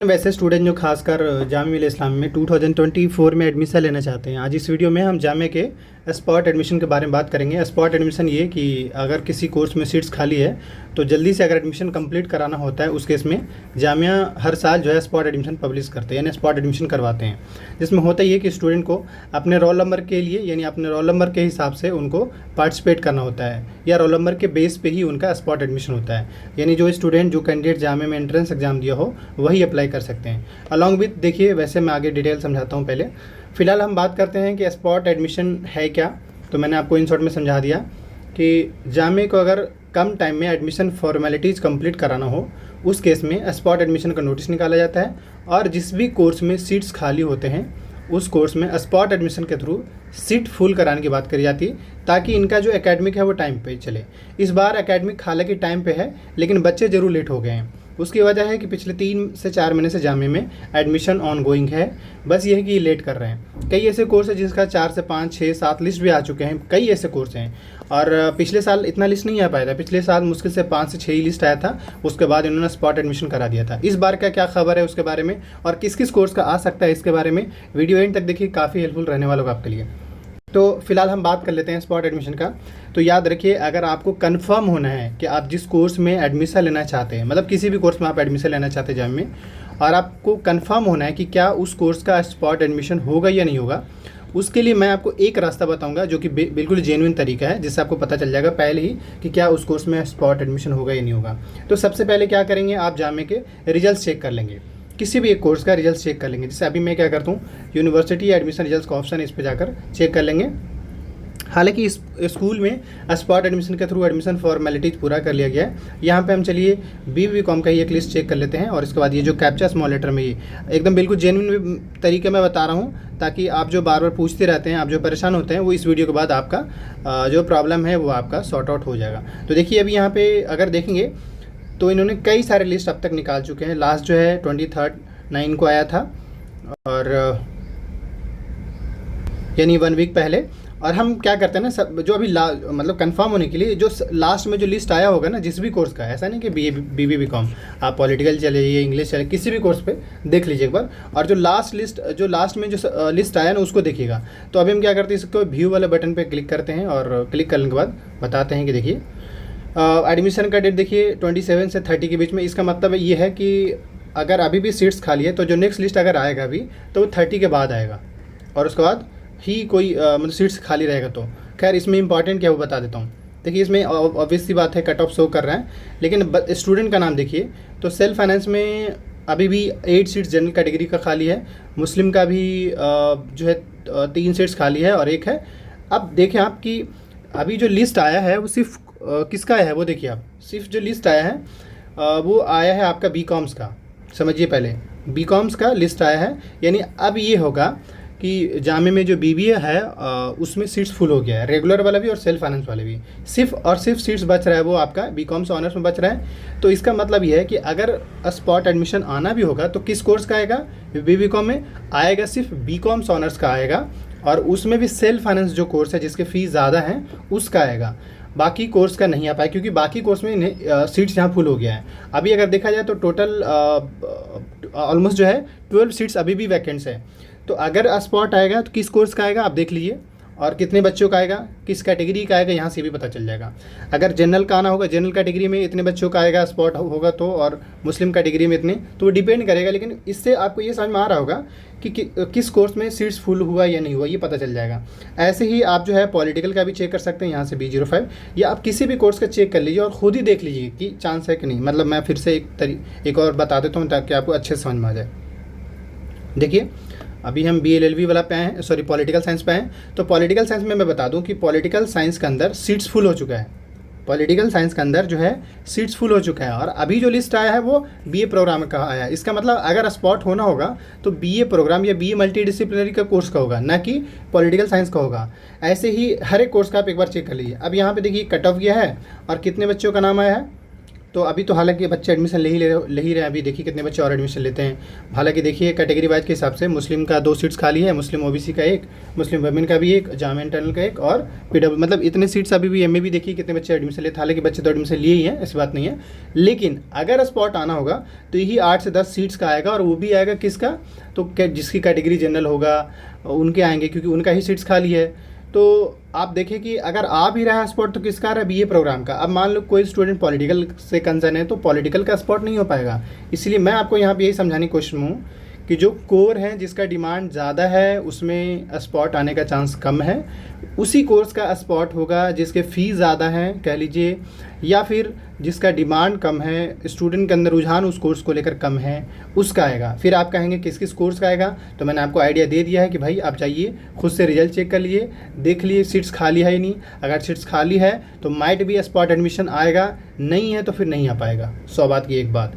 वैसे स्टूडेंट जो खासकर जामिया मिल्लिया इस्लामिया में 2024 में एडमिशन लेना चाहते हैं, आज इस वीडियो में हम जामिया के स्पॉट एडमिशन के बारे में बात करेंगे। स्पॉट एडमिशन ये कि अगर किसी कोर्स में सीट्स खाली है तो जल्दी से अगर एडमिशन कंप्लीट कराना होता है, उस केस में जामिया हर साल जो है स्पॉट एडमिशन पब्लिश करते हैं, यानी स्पॉट एडमिशन करवाते हैं। जिसमें होता ये कि स्टूडेंट को अपने रोल नंबर के लिए, यानी अपने रोल नंबर के हिसाब से उनको पार्टिसिपेट करना होता है, या रोल नंबर के बेस पे ही उनका स्पॉट एडमिशन होता है। यानी जो स्टूडेंट, जो कैंडिडेट जामिया में एंट्रेंस एग्जाम दिया हो वही अप्लाई कर सकते हैं। अलॉन्ग विथ, देखिए वैसे मैं आगे डिटेल समझाता हूँ। पहले फ़िलहाल हम बात करते हैं कि स्पॉट एडमिशन है क्या। तो मैंने आपको इन शॉर्ट में समझा दिया कि जामिया को अगर कम टाइम में एडमिशन फॉर्मेलिटीज़ कंप्लीट कराना हो, उस केस में स्पॉट एडमिशन का नोटिस निकाला जाता है, और जिस भी कोर्स में सीट्स खाली होते हैं उस कोर्स में स्पॉट एडमिशन के थ्रू सीट फुल कराने की बात करी जाती है, ताकि इनका जो एकेडमिक है वो टाइम पे चले। इस बार एकेडमिक हालांकि टाइम पे है, लेकिन बच्चे ज़रूर लेट हो गए हैं। उसकी वजह है कि पिछले 3 से 4 महीने से जामिया में एडमिशन ऑन गोइंग है। बस ये है कि ये लेट कर रहे हैं। कई ऐसे कोर्स हैं जिसका 4 से 5, 6, 7 लिस्ट भी आ चुके हैं। कई ऐसे कोर्स हैं, और पिछले साल इतना लिस्ट नहीं आ पाया था। पिछले साल मुश्किल से 5 से 6 ही लिस्ट आया था, उसके बाद इन्होंने स्पॉट एडमिशन करा दिया था। इस बार का क्या खबर है उसके बारे में, और किस किस कोर्स का आ सकता है इसके बारे में वीडियो एंड तक देखिए, काफ़ी हेल्पफुल रहने वाला होगा आपके लिए। तो फिलहाल हम बात कर लेते हैं स्पॉट एडमिशन का। तो याद रखिए, अगर आपको कंफर्म होना है कि आप जिस कोर्स में एडमिशन लेना चाहते हैं, मतलब किसी भी कोर्स में आप एडमिशन लेना चाहते हैं जामिया में, और आपको कंफर्म होना है कि क्या उस कोर्स का स्पॉट एडमिशन होगा या नहीं होगा, उसके लिए मैं आपको एक रास्ता बताऊंगा जो कि बिल्कुल जेन्युइन तरीका है, जिससे आपको पता चल जाएगा पहले ही कि क्या उस कोर्स में स्पॉट एडमिशन होगा या नहीं होगा। तो सबसे पहले क्या करेंगे, आप जामिया के रिजल्ट चेक कर लेंगे, किसी भी एक कोर्स का रिजल्ट चेक कर लेंगे। जैसे अभी मैं क्या करता हूँ, यूनिवर्सिटी एडमिशन रिजल्ट का ऑप्शन है, इस पर जाकर चेक कर लेंगे। हालांकि इस स्कूल में स्पॉट एडमिशन के थ्रू एडमिशन फॉर्मेलिटीज़ पूरा कर लिया गया है। यहाँ पे हम चलिए BBCom का ही एक लिस्ट चेक कर लेते हैं, और इसके बाद ये जो कैप्चा स्मॉल लेटर में, ये एकदम बिल्कुल जेन्युइन तरीके में बता रहा हूँ, ताकि आप जो बार बार पूछते रहते हैं, आप जो परेशान होते हैं, वो इस वीडियो के बाद आपका जो प्रॉब्लम है वो आपका सॉर्ट आउट हो जाएगा। तो देखिए, अभी यहाँ पे अगर देखेंगे तो इन्होंने कई सारे लिस्ट अब तक निकाल चुके हैं। लास्ट जो है 23/9 को आया था, और यानी 1 वीक पहले। और हम क्या करते हैं ना, सब जो अभी मतलब कंफर्म होने के लिए जो लास्ट में जो लिस्ट आया होगा ना, जिस भी कोर्स का, ऐसा नहीं कि BBCom, आप पॉलिटिकल चले जाइए, इंग्लिश चले, किसी भी कोर्स पे देख लीजिए एक बार। और जो लास्ट में जो लिस्ट आया ना, उसको देखिएगा। तो अभी हम क्या करते हैं, इसको व्यू वाले बटन पर क्लिक करते हैं, और क्लिक करने के बाद बताते हैं कि देखिए एडमिशन का डेट देखिए 27 से 30 के बीच में। इसका मतलब ये है कि अगर अभी भी सीट्स खाली है तो जो नेक्स्ट लिस्ट अगर आएगा अभी, तो वो 30 के बाद आएगा, और उसके बाद ही कोई मतलब सीट्स खाली रहेगा। तो खैर, इसमें इंपॉर्टेंट क्या वो बता देता हूँ। देखिए, इसमें ऑब्वियस सी बात है, कट ऑफ शो कर रहा है, लेकिन स्टूडेंट का नाम देखिए। तो सेल्फ फाइनेंस में अभी भी 8 सीट्स जनरल कैटेगरी का खाली है। मुस्लिम का भी जो है 3 सीट्स खाली है, और 1 है। अब देखें आप कि अभी जो लिस्ट आया है वो सिर्फ किसका है, वो देखिए आप। सिर्फ जो लिस्ट आया है वो आया है आपका BComs का। समझिए, पहले BComs का लिस्ट आया है। यानी अब ये होगा कि जामिया में जो BBA है उसमें सीट्स फुल हो गया है, रेगुलर वाला भी और सेल्फ फाइनेंस वाले भी। सिर्फ और सिर्फ सीट्स बच रहा है वो आपका BComs ऑनर्स में बच रहा है। तो इसका मतलब ये है कि अगर स्पॉट एडमिशन आना भी होगा तो किस कोर्स का आएगा, BBCom में आएगा, सिर्फ BComs ऑनर्स का आएगा, और उसमें भी सेल्फ फाइनेंस जो कोर्स है जिसके फ़ीस ज़्यादा हैं उसका आएगा। बाकी कोर्स का नहीं आ पाया, क्योंकि बाकी कोर्स में सीट्स यहाँ फुल हो गया है। अभी अगर देखा जाए तो टोटल ऑलमोस्ट जो है 12 सीट्स अभी भी वैकेंट्स है। तो अगर स्पॉट आएगा तो किस कोर्स का आएगा आप देख लीजिए, और कितने बच्चों का आएगा, किस कैटेगरी का आएगा, यहाँ से भी पता चल जाएगा। अगर जनरल का आना होगा, जनरल कैटेगरी में इतने बच्चों का आएगा स्पॉट होगा तो, और मुस्लिम कैटेगरी में इतने, तो वो डिपेंड करेगा। लेकिन इससे आपको ये समझ में आ रहा होगा कि किस कोर्स में सीट्स फुल हुआ या नहीं हुआ, ये पता चल जाएगा। ऐसे ही आप जो है पॉलिटिकल का भी चेक कर सकते हैं, यहाँ से B05, या आप किसी भी कोर्स का चेक कर लीजिए और ख़ुद ही देख लीजिए कि चांस है कि नहीं। मतलब मैं फिर से एक और बता देता हूँ ताकि आपको अच्छे से समझ में आ जाए। देखिए, अभी हम BLLB वाला पे आए हैं, सॉरी पॉलिटिकल साइंस पे हैं। तो पॉलिटिकल साइंस में मैं बता दूं कि पॉलिटिकल साइंस के अंदर सीट्स फुल हो चुका है। पॉलिटिकल साइंस के अंदर जो है सीट्स फुल हो चुका है, और अभी जो लिस्ट आया है वो BA प्रोग्राम का आया है। इसका मतलब अगर स्पॉट होना होगा तो BA प्रोग्राम या BA मल्टीडिसिप्लिनरी का कोर्स का होगा, ना कि पॉलिटिकल साइंस का होगा। ऐसे ही हर एक कोर्स का आप एक बार चेक कर लीजिए। अब यहाँ पर देखिए कट ऑफ गया है, और कितने बच्चों का नाम आया है, तो अभी तो हालांकि बच्चे एडमिशन ले ही रहे हैं। अभी देखिए कितने बच्चे और एडमिशन लेते हैं। हालांकि देखिए कैटेगरी वाइज के हिसाब से मुस्लिम का 2 सीट्स खाली है, मुस्लिम ओबीसी का 1, मुस्लिम वुमेन का भी 1, जामिया इंटरनल का 1 और पीडब्ल्यू, मतलब इतने सीट्स अभी भी एमए भी देखिए कितने बच्चे एडमिशन लेते हैं। हालांकि बच्चे तो एडमिशन लिए ही हैं, ऐसी बात नहीं है, लेकिन अगर स्पॉट आना होगा तो यही 8 से 10 सीट्स का आएगा। और वो भी आएगा किसका, तो जिसकी कैटेगरी जनरल होगा उनके आएंगे, क्योंकि उनका ही सीट्स खाली है। तो आप देखें कि अगर आ भी रहा है स्पॉट तो किसका आ रहा है, बीए प्रोग्राम का। अब मान लो कोई स्टूडेंट पॉलिटिकल से कंसर्न है तो पॉलिटिकल का स्पॉट नहीं हो पाएगा। इसलिए मैं आपको यहाँ पे यही समझाने की कोशिश में हूँ कि जो कोर है जिसका डिमांड ज़्यादा है उसमें स्पॉट आने का चांस कम है, उसी कोर्स का स्पॉट होगा जिसके फ़ीस ज़्यादा हैं कह लीजिए, या फिर जिसका डिमांड कम है, स्टूडेंट के अंदर रुझान उस कोर्स को लेकर कम है, उसका आएगा। फिर आप कहेंगे किस किस कोर्स का आएगा, तो मैंने आपको आइडिया दे दिया है कि भाई आप जाइए खुद से रिजल्ट चेक कर लिए, देख लिए सीट्स खाली है ही नहीं। अगर सीट्स खाली है तो माइट भी स्पॉट एडमिशन आएगा, नहीं है तो फिर नहीं आ पाएगा। 100 बात की एक बात।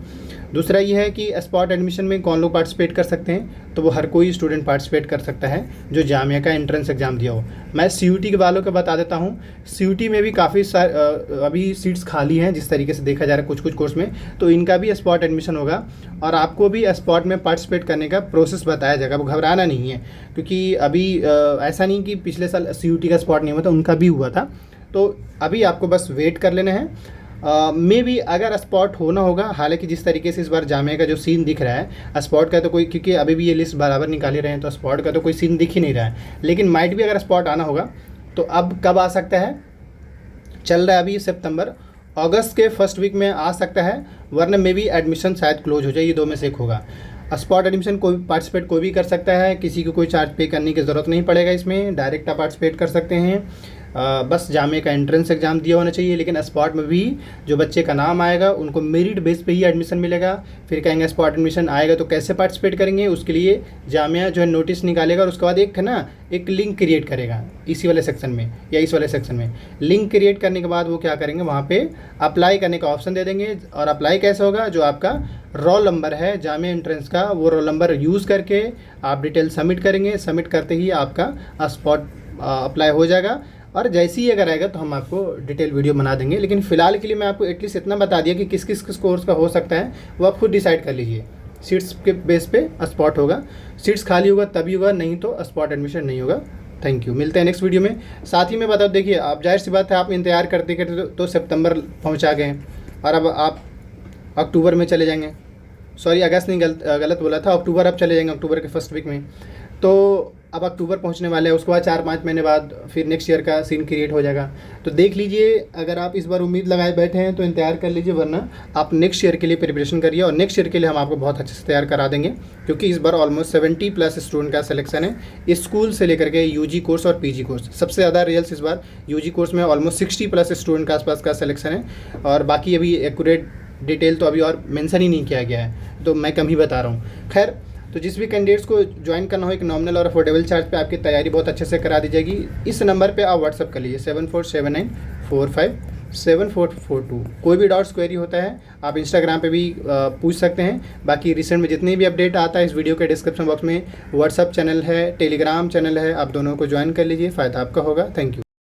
दूसरा ये है कि स्पॉट एडमिशन में कौन लोग पार्टिसिपेट कर सकते हैं, तो वो हर कोई स्टूडेंट पार्टिसिपेट कर सकता है जो जामिया का एंट्रेंस एग्ज़ाम दिया हो। मैं सीयूटी के वालों को बता देता हूँ, सीयूटी में भी काफ़ी अभी सीट्स खाली हैं जिस तरीके से देखा जा रहा है कुछ कोर्स में, तो इनका भी स्पॉट एडमिशन होगा और आपको भी स्पॉट में पार्टिसिपेट करने का प्रोसेस बताया जाएगा। वो घबराना नहीं है, क्योंकि अभी ऐसा नहीं कि पिछले साल सीयूटी का स्पॉट नहीं हुआ था, उनका भी हुआ था। तो अभी आपको बस वेट कर लेना है। मे भी अगर स्पॉट होना होगा, हालांकि जिस तरीके से इस बार जामिया का जो सीन दिख रहा है स्पॉट का तो कोई, क्योंकि अभी भी ये लिस्ट बराबर निकाले रहे हैं तो स्पॉट का तो कोई सीन दिख ही नहीं रहा है, लेकिन माइट भी अगर स्पॉट आना होगा तो अब कब आ सकता है, चल रहा है अभी सितंबर, अगस्त के फर्स्ट वीक में आ सकता है, वरना मे भी एडमिशन शायद क्लोज हो जाए, ये 2 में से एक होगा। स्पॉट एडमिशन कोई पार्टिसिपेट कोई भी कर सकता है, किसी को कोई चार्ज पे करने की ज़रूरत नहीं पड़ेगा, इसमें डायरेक्ट आप पार्टिसिपेट कर सकते हैं। बस जामिया का एंट्रेंस एग्ज़ाम दिया होना चाहिए, लेकिन स्पॉट में भी जो बच्चे का नाम आएगा उनको मेरिट बेस पे ही एडमिशन मिलेगा। फिर कहेंगे स्पॉट एडमिशन आएगा तो कैसे पार्टिसिपेट करेंगे, उसके लिए जामिया जो है नोटिस निकालेगा और उसके बाद एक लिंक क्रिएट करेगा इसी वाले सेक्शन में या इस वाले सेक्शन में। लिंक क्रिएट करने के बाद वो क्या करेंगे, वहाँ पे अप्लाई करने का ऑप्शन दे देंगे। और अप्लाई कैसे होगा, जो आपका रोल नंबर है जामिया एंट्रेंस का, वो रोल नंबर यूज़ करके आप डिटेल सबमिट करेंगे। सबमिट करते ही आपका स्पॉट अप्लाई हो जाएगा, और जैसे ही अगर आएगा तो हम आपको डिटेल वीडियो बना देंगे। लेकिन फ़िलहाल के लिए मैं आपको एटलीस्ट इतना बता दिया कि किस किस कोर्स का हो सकता है, वो आप खुद डिसाइड कर लीजिए। सीट्स के बेस पे स्पॉट होगा, सीट्स खाली होगा तभी होगा, नहीं तो स्पॉट एडमिशन नहीं होगा। थैंक यू, मिलते हैं नेक्स्ट वीडियो में। साथ ही मैं बता देखिए, आप जाहिर सी बात है आप इंतजार करते करते तो सितंबर पहुँचा गए और अब आप अक्टूबर में चले जाएंगे, सॉरी अगस्त नहीं, गलत बोला था, अक्टूबर अब चले जाएंगे, अक्टूबर के फर्स्ट वीक में। तो अब अक्टूबर पहुंचने वाले हैं, उसके बाद 4-5 महीने बाद फिर नेक्स्ट ईयर का सीन क्रिएट हो जाएगा। तो देख लीजिए, अगर आप इस बार उम्मीद लगाए बैठे हैं तो इंतजार कर लीजिए, वरना आप नेक्स्ट ईयर के लिए प्रिपरेशन करिए। और नेक्स्ट ईयर के लिए हम आपको बहुत अच्छे से तैयार करा देंगे, क्योंकि इस बार ऑलमोस्ट 70+ स्टूडेंट का सिलेक्शन है, स्कूल से लेकर के यूजी कोर्स और पीजी कोर्स। सबसे ज़्यादा रिजल्ट इस बार यूजी कोर्स में ऑलमोस्ट 60+ स्टूडेंट के आसपास का सिलेक्शन है, और बाकी अभी एक्यूरेट डिटेल तो अभी और मेंशन ही नहीं किया गया है, तो मैं कम ही बता रहा हूँ। खैर, तो जिस भी कैंडिडेट्स को ज्वाइन करना हो, एक नॉमिनल और अफोर्डेबल चार्ज पे आपकी तैयारी बहुत अच्छे से करा दी जाएगी। इस नंबर पे आप व्हाट्सअप कर लीजिए 7479457442। कोई भी डाउट्स क्वेरी होता है आप इंस्टाग्राम पे भी पूछ सकते हैं। बाकी रिसेंट में जितने भी अपडेट आता है, इस वीडियो के डिस्क्रिप्शन बॉक्स में व्हाट्सअप चैनल है, टेलीग्राम चैनल है, आप दोनों को ज्वाइन कर लीजिए, फ़ायदा आपका होगा। Thank you.